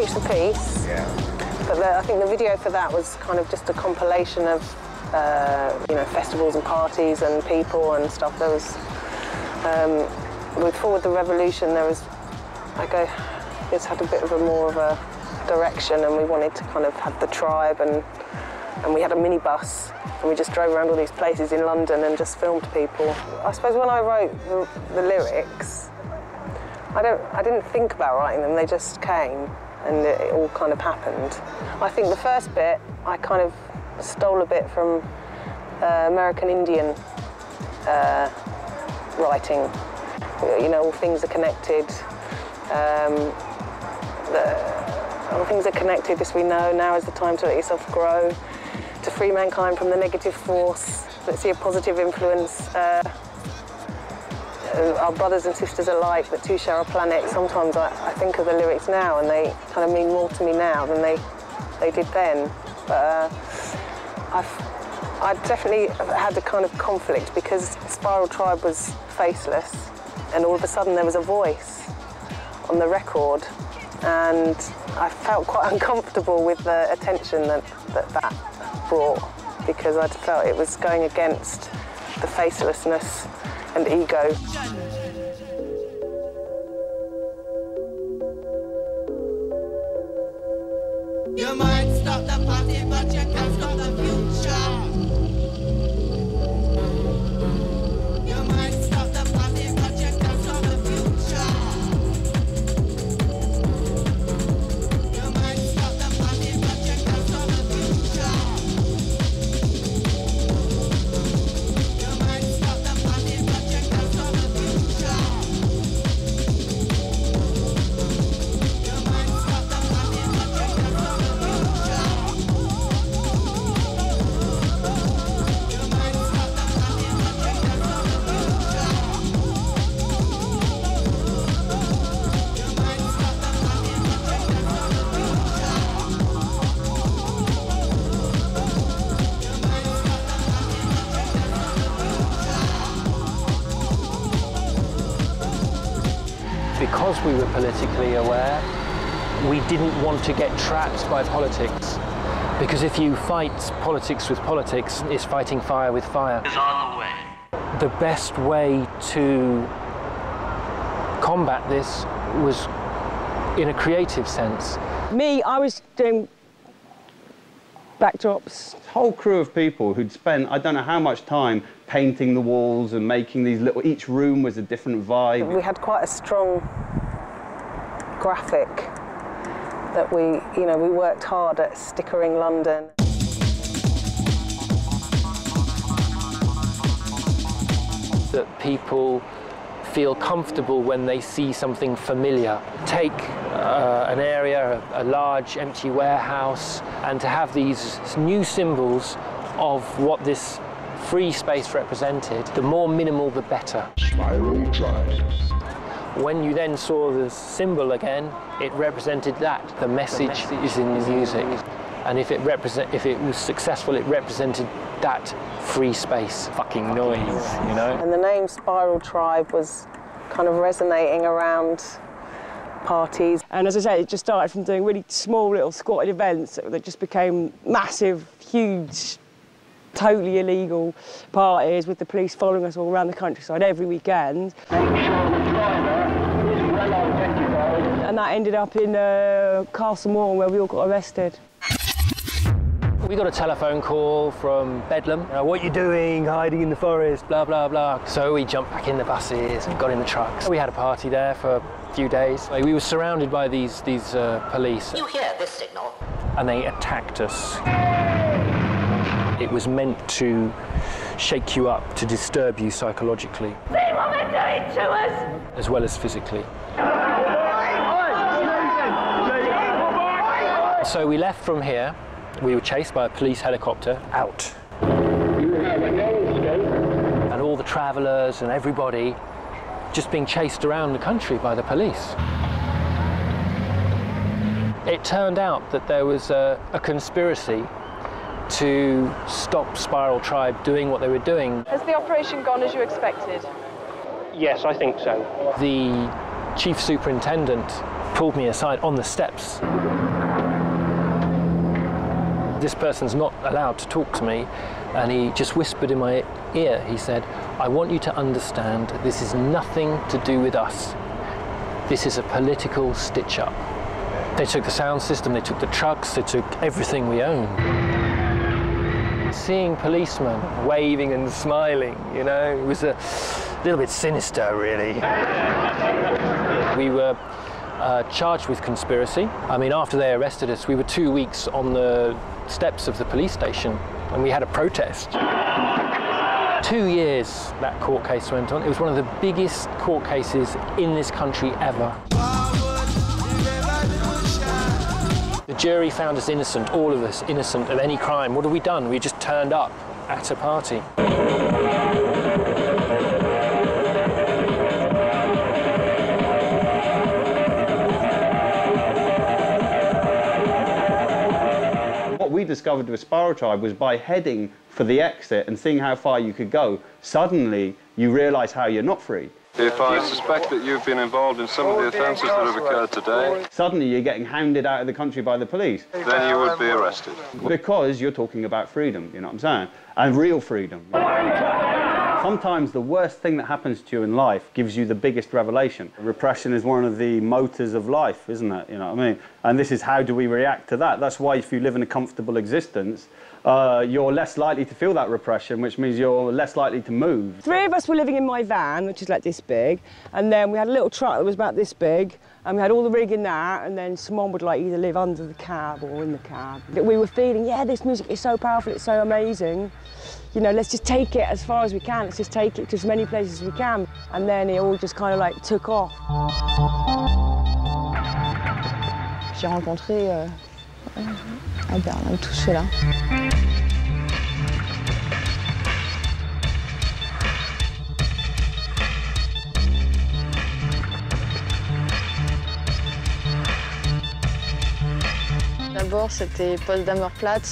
preach the peace. Yeah. But I think the video for that was kind of just a compilation of, you know, festivals and parties and people and stuff. There was, with Forward the Revolution, there was, it's had a bit of a more of a direction, and we wanted to kind of have the tribe, and we had a minibus, and we just drove around all these places in London and just filmed people. I suppose when I wrote the lyrics, I didn't think about writing them, they just came, and it all kind of happened. I think the first bit, I kind of stole a bit from American Indian writing. You know, all things are connected. All things are connected, this we know. Now is the time to let yourself grow. To free mankind from the negative force. Let's see a positive influence. Our brothers and sisters alike, the two share a planet. Sometimes I think of the lyrics now, and they kind of mean more to me now than they did then. But I definitely had a kind of conflict, because Spiral Tribe was faceless, and all of a sudden there was a voice on the record, and I felt quite uncomfortable with the attention that brought, because I felt it was going against the facelessness and ego. You might stop the party, but you can't stop the future. You might stop the party, but you can't stop the future. You might stop the party, but you can't stop the future. You might stop the party, but you can't stop the future. You might stop the party, but you can't stop the Because we were politically aware, we didn't want to get trapped by politics. Because if you fight politics with politics, it's fighting fire with fire. Is on the way. The best way to combat this was in a creative sense. Me, I was doing backdrops. Whole crew of people who'd spent, I don't know how much time painting the walls and making these little, each room was a different vibe. We had quite a strong graphic that we worked hard at stickering London. That people feel comfortable when they see something familiar. Take an area, a large empty warehouse, and to have these new symbols of what this free space represented, the more minimal the better. Spiral Tribe. When you then saw the symbol again, it represented that. The message is in the music. And if it was successful, it represented that free space. Fucking noise, you know? And the name Spiral Tribe was kind of resonating around parties. And as I say, it just started from doing really small little squatted events that just became massive, huge, totally illegal parties with the police following us all around the countryside every weekend. Make sure the driver is well identified. And that ended up in Castle Moor, where we all got arrested. We got a telephone call from Bedlam. What are you doing, hiding in the forest, blah, blah, blah. So we jumped back in the buses and got in the trucks. We had a party there for a few days. We were surrounded by these police. You hear this signal? And they attacked us. It was meant to shake you up, to disturb you psychologically. See what they're doing to us! As well as physically. So we left from here. We were chased by a police helicopter out. And all the travellers and everybody just being chased around the country by the police. It turned out that there was a conspiracy to stop Spiral Tribe doing what they were doing. Has the operation gone as you expected? Yes, I think so. The chief superintendent pulled me aside on the steps. This person's not allowed to talk to me, and he just whispered in my ear. He said, "I want you to understand this is nothing to do with us. This is a political stitch-up." They took the sound system, they took the trucks, they took everything we own. Seeing policemen waving and smiling, you know, it was a little bit sinister, really. We were charged with conspiracy. I mean, after they arrested us, we were 2 weeks on the steps of the police station, and we had a protest. 2 years that court case went on. It was one of the biggest court cases in this country ever. The jury found us innocent, all of us innocent of any crime. What have we done? We just turned up at a party. What we discovered with Spiral Tribe was by heading for the exit and seeing how far you could go, suddenly you realise how you're not free. If I suspect that you've been involved in some of the offences that have occurred today, Suddenly you're getting hounded out of the country by the police. then you would be arrested. Because you're talking about freedom, you know what I'm saying? And real freedom. Sometimes the worst thing that happens to you in life gives you the biggest revelation. Repression is one of the motors of life, isn't it? You know what I mean? And this is how do we react to that? That's why if you live in a comfortable existence, you're less likely to feel that repression, which means you're less likely to move. 3 of us were living in my van, which is like this big, and then we had a little truck that was about this big, and we had all the rig in that, and then someone would like either live under the cab or in the cab. We were feeling, yeah, this music is so powerful, it's so amazing. You know, let's just take it as far as we can, let's just take it to as many places as we can. And then it all just kind of like took off. J'ai rencontré à Berlin tout cela. D'abord, c'était Potsdamer Platz.